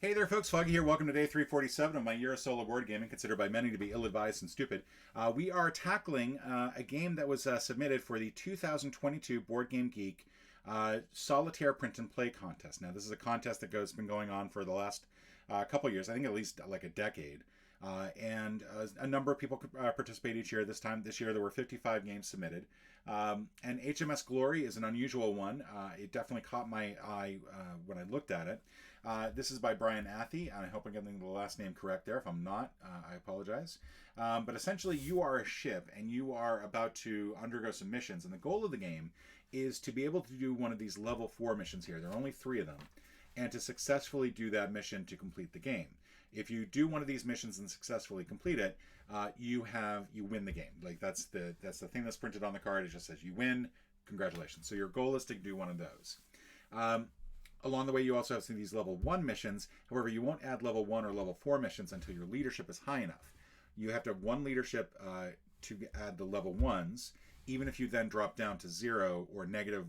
Hey there, folks. Foggy here. Welcome to day 347 of my year of solo board gaming, considered by many to be ill-advised and stupid. We are tackling a game that was submitted for the 2022 Board Game Geek Solitaire Print and Play contest. Now, this is a contest that has been going on for the last couple years. I think at least like a decade. And a number of people participate each year. This year, there were 55 games submitted. And HMS Glory is an unusual one. It definitely caught my eye when I looked at it. This is by Brian Athy, and I hope I'm getting the last name correct there. If I'm not, I apologize. But essentially, you are a ship, and you are about to undergo some missions. And the goal of the game is to be able to do one of these level 4 missions here. There are only 3 of them. And to successfully do that mission to complete the game. If you do one of these missions and successfully complete it, you win the game. Like that's the thing that's printed on the card. It just says you win. Congratulations. So your goal is to do one of those. Along the way, you also have some of these level 1 missions. However, you won't add level 1 or level 4 missions until your leadership is high enough. You have to have 1 leadership to add the level 1s. Even if you then drop down to 0 or a negative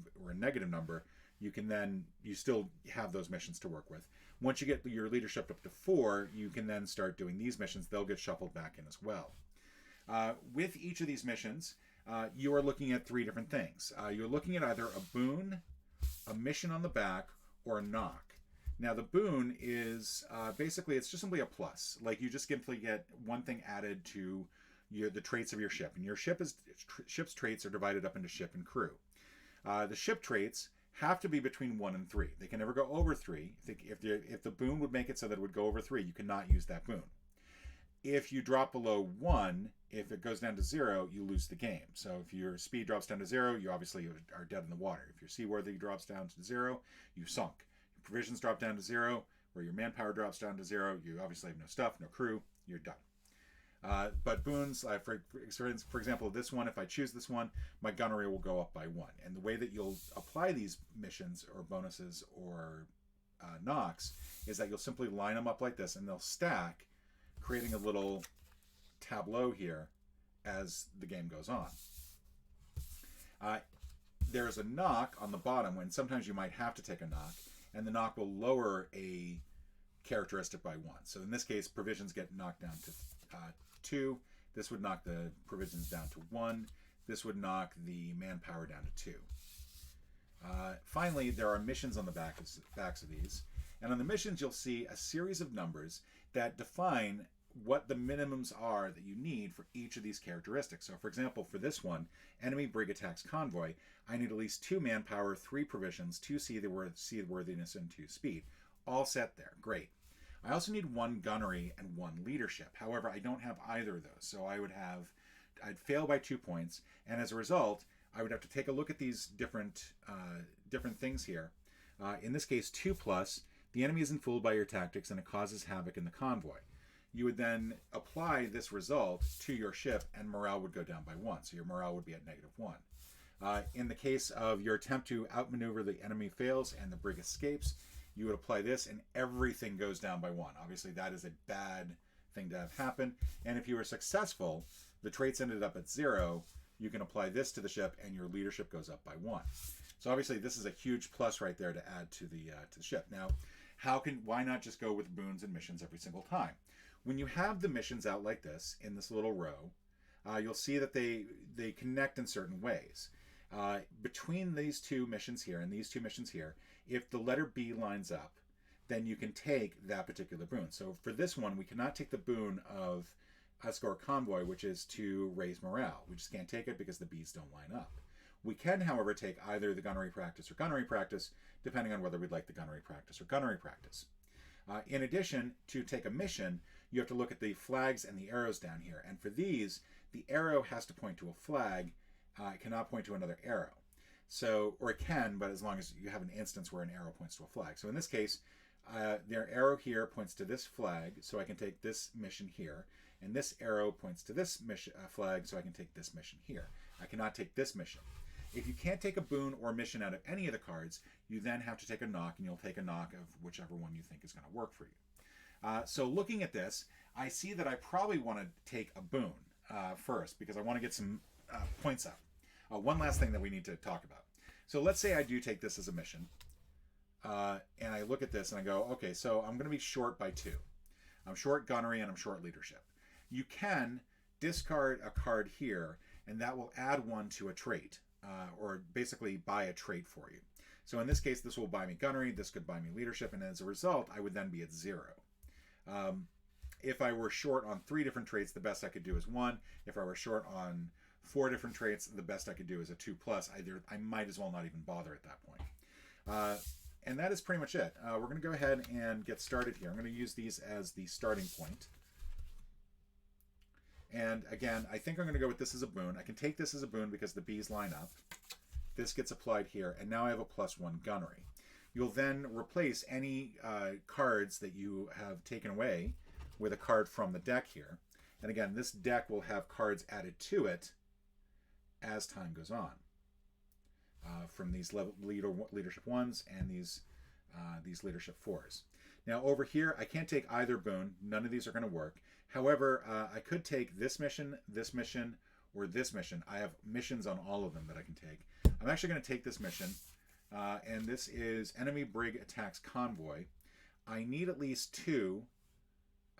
number, you still have those missions to work with. Once you get your leadership up to 4, you can then start doing these missions. They'll get shuffled back in as well. With each of these missions, you are looking at 3 different things. You're looking at either a boon, a mission on the back, or a knock. Now, the boon is basically, it's just simply a plus. Like, you just simply get one thing added to the traits of your ship. And your ship's traits are divided up into ship and crew. The ship traits have to be between 1 and 3. They can never go over 3. If the boon would make it so that it would go over 3, you cannot use that boon. If you drop below 1, if it goes down to 0, you lose the game. So if your speed drops down to 0, you obviously are dead in the water. If your seaworthy drops down to 0, you've sunk. Your provisions drop down to 0, or your manpower drops down to 0, you obviously have no stuff, no crew, you're done. But boons, for example, this one, if I choose this one, my gunnery will go up by 1. And the way that you'll apply these missions or bonuses or knocks is that you'll simply line them up like this, and they'll stack, creating a little tableau here as the game goes on. There's a knock on the bottom, when sometimes you might have to take a knock, and the knock will lower a characteristic by 1. So in this case, provisions get knocked down to 2. This would knock the provisions down to 1. This would knock the manpower down to 2. Finally, there are missions on the backs of these. And on the missions, you'll see a series of numbers that define what the minimums are that you need for each of these characteristics. So, for example, for this one, enemy brig attacks convoy, I need at least 2 manpower, 3 provisions, 2 seaworthiness, and 2 speed. All set there. Great. I also need 1 gunnery and 1 leadership. However, I don't have either of those. So I'd fail by 2 points. And as a result, I would have to take a look at these different things here. In this case, 2+, the enemy isn't fooled by your tactics and it causes havoc in the convoy. You would then apply this result to your ship and morale would go down by 1. So your morale would be at -1. In the case of your attempt to outmaneuver the enemy fails and the brig escapes, you would apply this and everything goes down by 1. Obviously, that is a bad thing to have happen. And if you were successful, the traits ended up at 0, you can apply this to the ship and your leadership goes up by 1. So obviously, this is a huge plus right there to add to the ship. Now, why not just go with boons and missions every single time? When you have the missions out like this in this little row, you'll see that they connect in certain ways. Between these 2 missions here and these 2 missions here, if the letter B lines up, then you can take that particular boon. So for this one, we cannot take the boon of escort convoy, which is to raise morale. We just can't take it because the B's don't line up. We can, however, take either the gunnery practice or gunnery practice, depending on whether we'd like the gunnery practice or gunnery practice. In addition, to take a mission, you have to look at the flags and the arrows down here. And for these, the arrow has to point to a flag. It cannot point to another arrow. So, or it can, but as long as you have an instance where an arrow points to a flag. So in this case, their arrow here points to this flag, so I can take this mission here. And this arrow points to this flag, so I can take this mission here. I cannot take this mission. If you can't take a boon or mission out of any of the cards, you then have to take a knock, and you'll take a knock of whichever one you think is going to work for you. So looking at this, I see that I probably want to take a boon first, because I want to get some points up. One last thing that we need to talk about. So let's say I do take this as a mission. and I look at this and I go, okay, so I'm going to be short by 2. I'm short gunnery and I'm short leadership. You can discard a card here, and that will add 1 to a trait, or basically buy a trait for you. So in this case, this will buy me gunnery, this could buy me leadership, and as a result, I would then be at 0. If I were short on 3 different traits, the best I could do is 1. If I were short on 4 different traits, the best I could do is a 2+. I might as well not even bother at that point. And that is pretty much it. We're going to go ahead and get started here. I'm going to use these as the starting point. And again, I think I'm going to go with this as a boon. I can take this as a boon because the bees line up. This gets applied here, and now I have a +1 gunnery. You'll then replace any cards that you have taken away with a card from the deck here. And again, this deck will have cards added to it as time goes on. From these leadership 1s and these leadership 4s. Now over here, I can't take either boon. None of these are going to work. However, I could take this mission, or this mission. I have missions on all of them that I can take. I'm actually going to take this mission, and this is Enemy Brig Attacks Convoy. I need at least 2.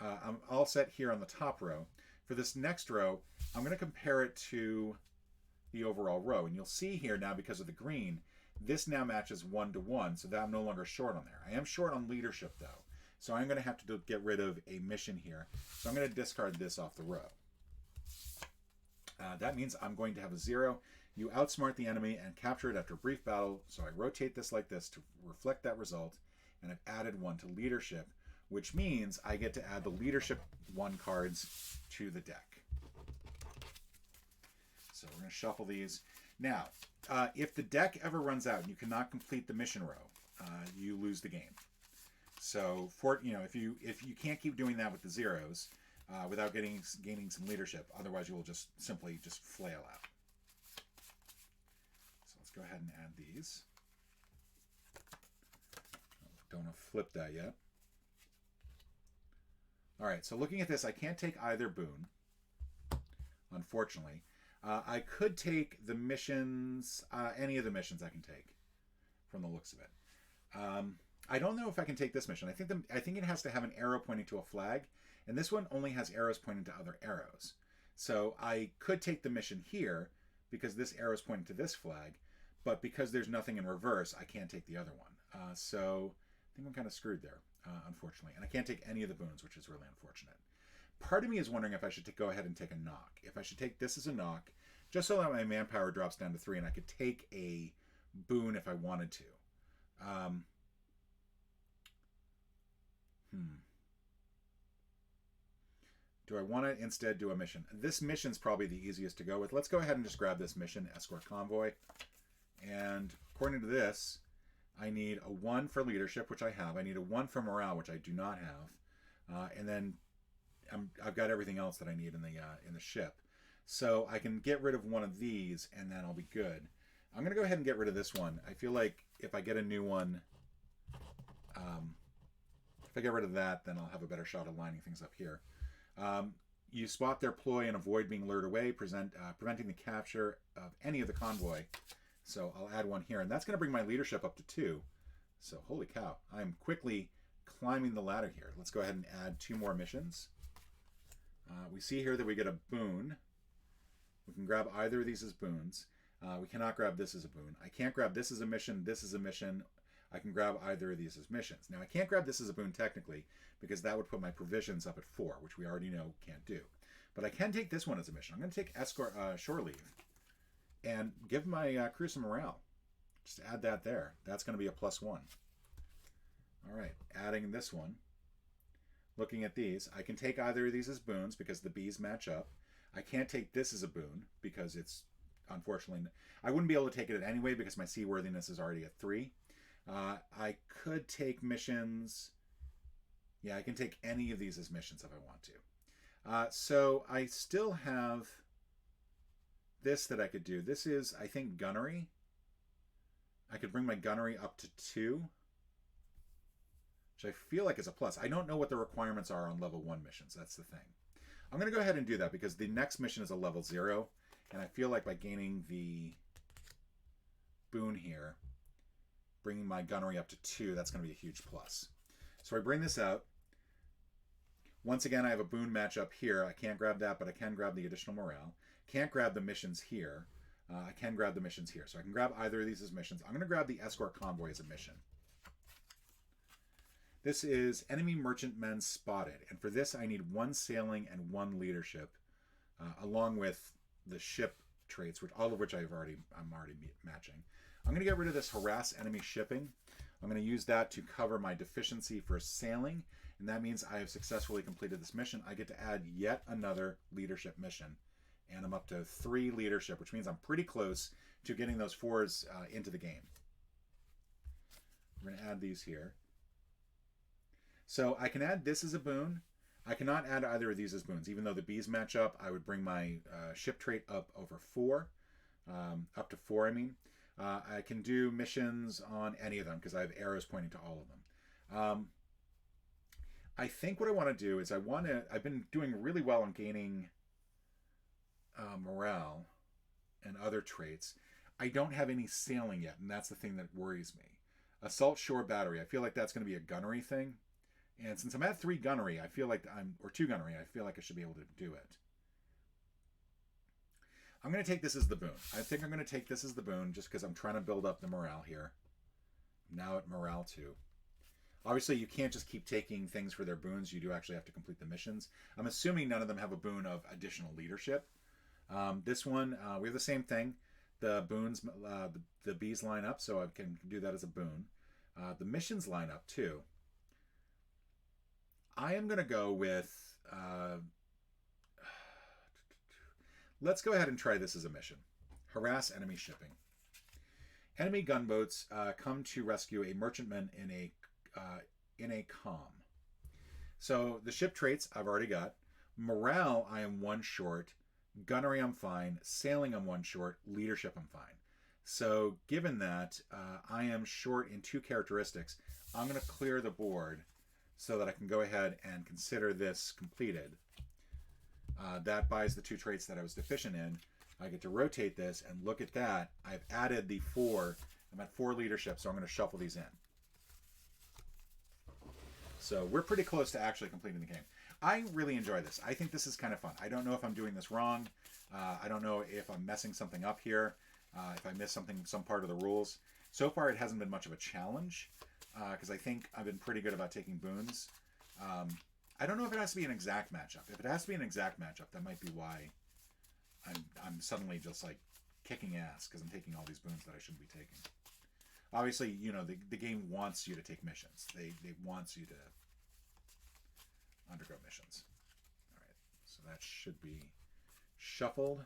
I'm all set here on the top row. For this next row, I'm going to compare it to the overall row. And you'll see here now, because of the green, this now matches 1 to 1, so that I'm no longer short on there. I am short on leadership, though. So I'm going to have to get rid of a mission here. So I'm going to discard this off the row. That means I'm going to have a 0. You outsmart the enemy and capture it after a brief battle. So I rotate this like this to reflect that result. And I've added 1 to leadership, which means I get to add the leadership 1 cards to the deck. So we're going to shuffle these. Now, if the deck ever runs out and you cannot complete the mission row, you lose the game. So, if you can't keep doing that with the 0s without gaining some leadership, otherwise you will just simply flail out. So let's go ahead and add these. Don't have flipped that yet. All right. So looking at this, I can't take either boon, unfortunately. I could take the missions, any of the missions I can take, from the looks of it. I don't know if I can take this mission. I think it has to have an arrow pointing to a flag, and this one only has arrows pointing to other arrows. So I could take the mission here because this arrow is pointing to this flag, but because there's nothing in reverse, I can't take the other one. So I think I'm kind of screwed there, unfortunately. And I can't take any of the boons, which is really unfortunate. Part of me is wondering if I should go ahead and take a knock. If I should take this as a knock, just so that my manpower drops down to 3 and I could take a boon if I wanted to. Do I want to instead do a mission? This mission's probably the easiest to go with. Let's go ahead and just grab this mission, Escort Convoy. And according to this, I need a 1 for leadership, which I have. I need a 1 for morale, which I do not have. And then I've got everything else that I need in the ship. So I can get rid of one of these, and then I'll be good. I'm going to go ahead and get rid of this one. I feel like if I get a new one, if I get rid of that, then I'll have a better shot of lining things up here. You spot their ploy and avoid being lured away, preventing the capture of any of the convoy. So I'll add 1 here, and that's going to bring my leadership up to 2. So holy cow, I'm quickly climbing the ladder here. Let's go ahead and add 2 more missions. We see here that we get a boon. We can grab either of these as boons. We cannot grab this as a boon. I can't grab this as a mission. This is a mission. I can grab either of these as missions. Now, I can't grab this as a boon technically because that would put my provisions up at 4, which we already know can't do. But I can take this one as a mission. I'm going to take escort shore leave and give my crew some morale. Just add that there. That's going to be a +1. All right, adding this one. Looking at these, I can take either of these as boons because the bees match up. I can't take this as a boon because it's, unfortunately, I wouldn't be able to take it anyway because my seaworthiness is already at 3. I could take missions. Yeah, I can take any of these as missions if I want to. So I still have this that I could do. This is, I think, gunnery. I could bring my gunnery up to 2, which I feel like is a plus. I don't know what the requirements are on level 1 missions. That's the thing. I'm going to go ahead and do that because the next mission is a level 0, and I feel like by gaining the boon here, bringing my gunnery up to 2. That's going to be a huge plus. So I bring this out. Once again, I have a boon matchup here. I can't grab that, but I can grab the additional morale. Can't grab the missions here. I can grab the missions here. So I can grab either of these as missions. I'm going to grab the escort convoy as a mission. This is enemy merchantmen spotted. And for this, I need 1 sailing and 1 leadership, along with the ship traits, I'm already matching. I'm going to get rid of this harass enemy shipping. I'm going to use that to cover my deficiency for sailing. And that means I have successfully completed this mission. I get to add yet another leadership mission. And I'm up to 3 leadership, which means I'm pretty close to getting those 4s into the game. We're going to add these here. So I can add this as a boon. I cannot add either of these as boons. Even though the bees match up, I would bring my ship trait up over 4. Up to 4, I mean. I can do missions on any of them because I have arrows pointing to all of them. I think what I want to do is I've been doing really well on gaining morale and other traits. I don't have any sailing yet, and that's the thing that worries me. Assault shore battery. I feel like that's going to be a gunnery thing. And since I'm at 3 gunnery, I feel like or 2 gunnery, I feel like I should be able to do it. I'm going to take this as the boon. I think I'm going to take this as the boon just because I'm trying to build up the morale here. I'm now at morale 2. Obviously, you can't just keep taking things for their boons. You do actually have to complete the missions. I'm assuming none of them have a boon of additional leadership. This one, we have the same thing. The boons, the bees line up, so I can do that as a boon. The missions line up too. I am going to go with... let's go ahead and try this as a mission. Harass enemy shipping. Enemy gunboats come to rescue a merchantman in a calm. So the ship traits I've already got. Morale, I am 1 short. Gunnery, I'm fine. Sailing, I'm 1 short. Leadership, I'm fine. So given that I am short in 2 characteristics, I'm going to clear the board so that I can go ahead and consider this completed. That buys the 2 traits that I was deficient in. I get to rotate this, and look at that. I've added the 4. I'm at 4 leadership, so I'm going to shuffle these in. So we're pretty close to actually completing the game. I really enjoy this. I think this is kind of fun. I don't know if I'm doing this wrong. I don't know if I'm messing something up here, if I missed some part of the rules. So far, it hasn't been much of a challenge, because I think I've been pretty good about taking boons. I don't know if it has to be an exact matchup. If it has to be an exact matchup, that might be why I'm suddenly just like kicking ass because I'm taking all these boons that I shouldn't be taking. Obviously, you know, the game wants you to take missions. They wants you to undergo missions. All right, so that should be shuffled.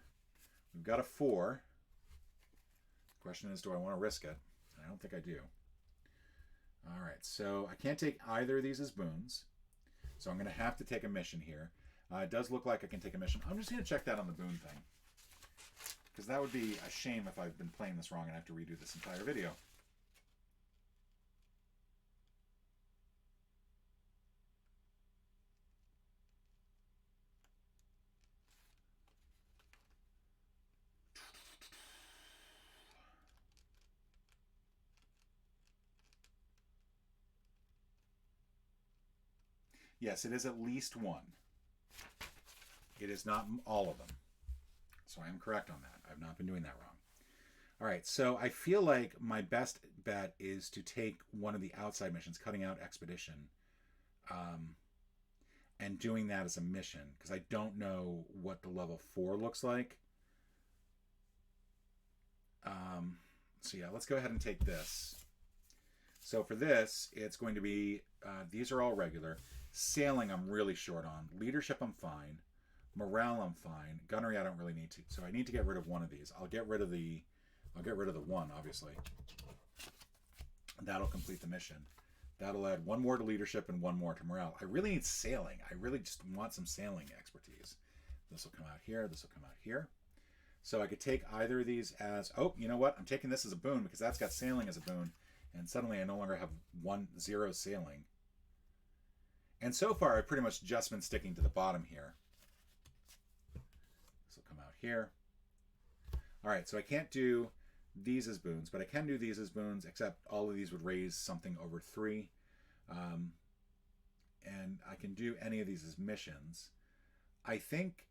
We've got a 4. The question is, do I want to risk it? I don't think I do. All right, so I can't take either of these as boons. So I'm going to have to take a mission here. It does look like I can take a mission. I'm just going to check that on the boon thing, because that would be a shame if I've been playing this wrong and I have to redo this entire video. Yes, it is at least 1. It is not all of them. So I am correct on that. I've not been doing that wrong. All right, so I feel like my best bet is to take one of the outside missions, cutting out expedition, and doing that as a mission, because I don't know what the level 4 looks like. So yeah, let's go ahead and take this. So for this, it's going to be, these are all regular. Sailing, I'm really short on. Leadership, I'm fine. Morale, I'm fine. Gunnery, I don't really need to. So I need to get rid of one of these. I'll get rid of the 1, obviously. That'll complete the mission. That'll add 1 more to leadership and 1 more to morale. I really need sailing. I really just want some sailing expertise. This will come out here. This will come out here. So I could take either of these as, oh, you know what? I'm taking this as a boon because that's got sailing as a boon. And suddenly I no longer have 0 sailing. And so far, I've pretty much just been sticking to the bottom here. This will come out here. All right, so I can't do these as boons, but I can do these as boons, except all of these would raise something over 3. And I can do any of these as missions. I think,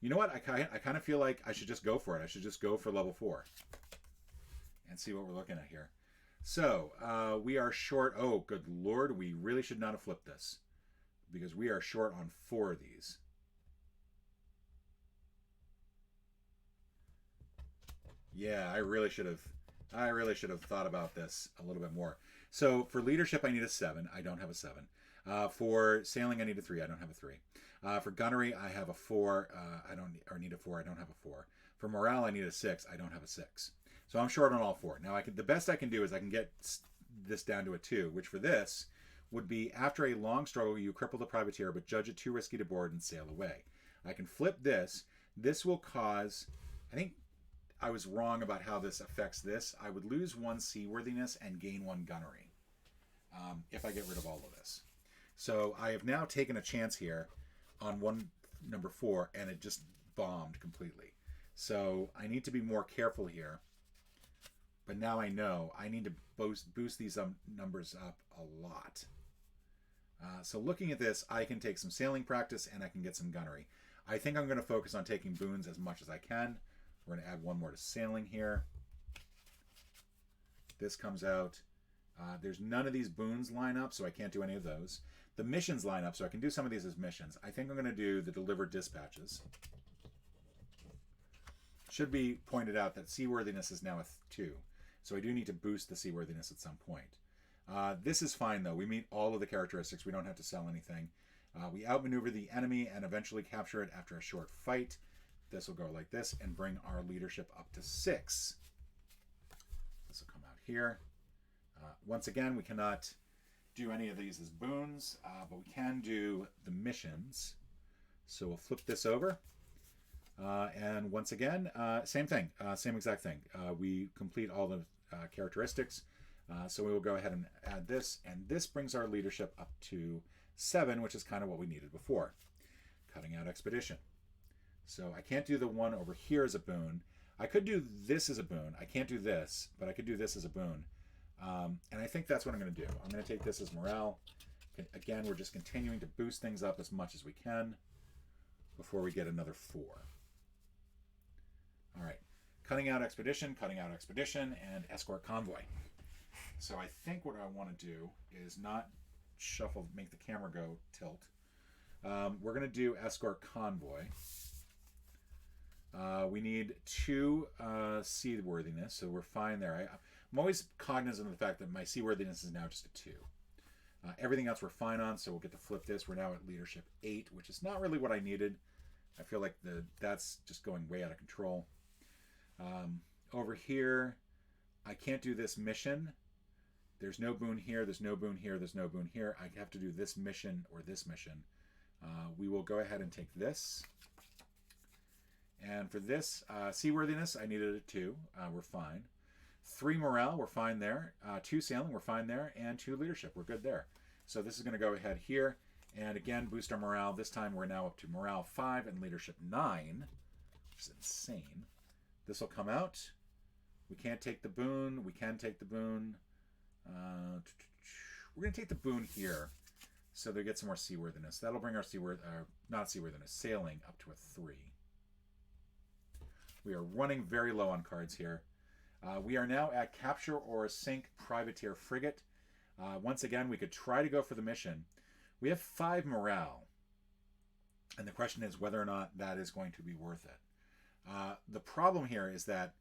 you know what? I kind of feel like I should just go for it. I should just go for level 4 and see what we're looking at here. So we are short. Oh, good Lord. We really should not have flipped this because we are short on 4 of these. Yeah, I really should have thought about this a little bit more. So for leadership, I need a 7. I don't have a 7. For sailing, I need a 3. I don't have a 3. For gunnery, I have a 4. I need a 4. I don't have a 4. For morale, I need a 6. I don't have a 6. So I'm short on all 4. Now the best I can do is I can get this down to a 2, which for this would be after a long struggle, you cripple the privateer, but judge it too risky to board and sail away. I can flip this. This will cause, I think I was wrong about how this affects this. I would lose 1 seaworthiness and gain 1 gunnery if I get rid of all of this. So I have now taken a chance here on number 4, and it just bombed completely. So I need to be more careful here. But now I know I need to boost these numbers up a lot. So looking at this, I can take some sailing practice and I can get some gunnery. I think I'm going to focus on taking boons as much as I can. We're going to add 1 more to sailing here. This comes out. There's none of these boons line up, so I can't do any of those. The missions line up, so I can do some of these as missions. I think I'm going to do the delivered dispatches. Should be pointed out that seaworthiness is now a 2, so I do need to boost the seaworthiness at some point. This is fine, though. We meet all of the characteristics. We don't have to sell anything. We outmaneuver the enemy and eventually capture it after a short fight. This will go like this and bring our leadership up to 6. This will come out here. Once again, we cannot do any of these as boons, but we can do the missions. So we'll flip this over. And once again, same thing, same exact thing. We complete all the characteristics. So we will go ahead and add this, and this brings our leadership up to 7, which is kind of what we needed before. Cutting out expedition. So I can't do the one over here as a boon. I could do this as a boon. I can't do this, but I could do this as a boon. And I think that's what I'm going to do. I'm going to take this as morale. Again, we're just continuing to boost things up as much as we can before we get another 4. All right. Cutting out expedition, and escort convoy. So I think what I want to do is not shuffle, make the camera go tilt. We're going to do escort convoy. We need 2 seaworthiness, so we're fine there. I'm always cognizant of the fact that my seaworthiness is now just a 2. Everything else we're fine on, so we'll get to flip this. We're now at leadership 8, which is not really what I needed. I feel like that's just going way out of control. Over here, I can't do this mission. There's no boon here, there's no boon here, there's no boon here. I have to do this mission or this mission. We will go ahead and take this. And for this, seaworthiness, I needed a 2. We're fine. 3 morale, we're fine there. 2 sailing, we're fine there. And 2 leadership, we're good there. So this is going to go ahead here. And again, boost our morale. This time we're now up to morale 5 and leadership 9, which is insane. This will come out. We can't take the boon. We can take the boon. We're going to take the boon here so they get some more seaworthiness. That'll bring our not seaworthiness, sailing up to a 3. We are running very low on cards here. We are now at capture or sink privateer frigate. Once again, we could try to go for the mission. We have 5 morale. And the question is whether or not that is going to be worth it. The problem here is that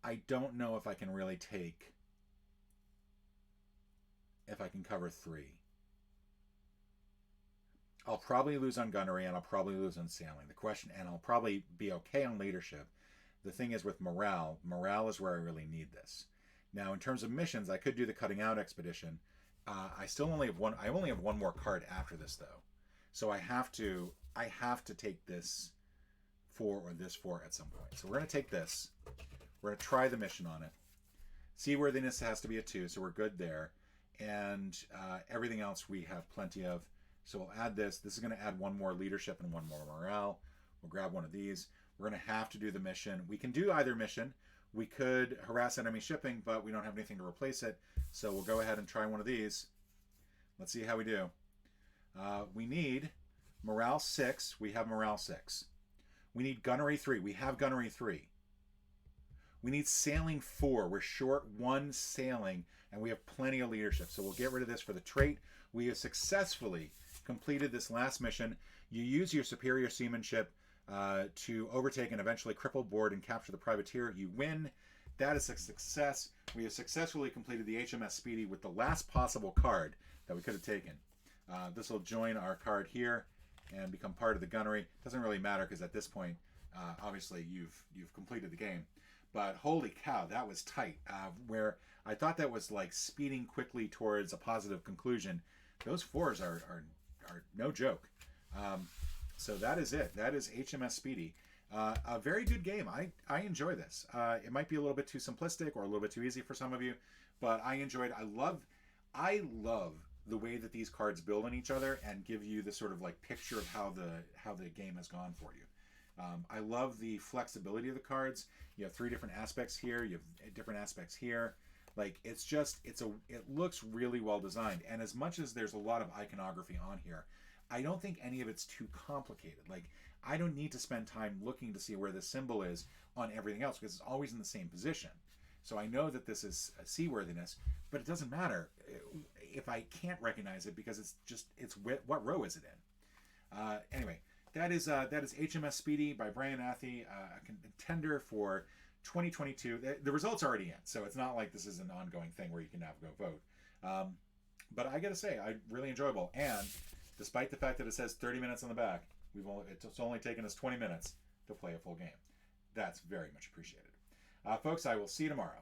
I don't know if I can really take, if I can cover 3. I'll probably lose on gunnery and I'll probably lose on sailing. The question, and I'll probably be okay on leadership. The thing is with morale is where I really need this. Now, in terms of missions, I could do the cutting out expedition. I only have 1 more card after this though. So I have to take this 4 or this 4 at some point. So we're going to take this. We're going to try the mission on it. Seaworthiness has to be a 2, so we're good there. And everything else we have plenty of. So we'll add this. This is going to add 1 more leadership and 1 more morale. We'll grab one of these. We're going to have to do the mission. We can do either mission. We could harass enemy shipping, but we don't have anything to replace it. So we'll go ahead and try one of these. Let's see how we do. We need morale 6. We have morale 6. We need gunnery 3. We have gunnery 3. We need sailing 4. We're short 1 sailing, and we have plenty of leadership. So we'll get rid of this for the trait. We have successfully completed this last mission. You use your superior seamanship to overtake an eventually crippled board and capture the privateer. You win. That is a success. We have successfully completed the HMS Speedy with the last possible card that we could have taken. This will join our card here and become part of the gunnery. Doesn't really matter because at this point, obviously, you've completed the game. But holy cow, that was tight. Where I thought that was like speeding quickly towards a positive conclusion. Those 4s are no joke. So that is it. That is HMS Speedy. A very good game. I enjoy this. It might be a little bit too simplistic or a little bit too easy for some of you, but I enjoyed it. I love the way that these cards build on each other and give you the sort of like picture of how the game has gone for you. I love the flexibility of the cards. You have 3 different aspects here. You have different aspects here. Like it looks really well designed. And as much as there's a lot of iconography on here, I don't think any of it's too complicated. Like I don't need to spend time looking to see where the symbol is on everything else because it's always in the same position. So I know that this is a seaworthiness, but it doesn't matter if I can't recognize it because it's what row is it in? Anyway, that is HMS Speedy by Brian Athey, a contender for 2022. The results are already in, so it's not like this is an ongoing thing where you can now go vote. But I gotta say, really enjoyable. And despite the fact that it says 30 minutes on the back, it's only taken us 20 minutes to play a full game. That's very much appreciated. Folks, I will see you tomorrow.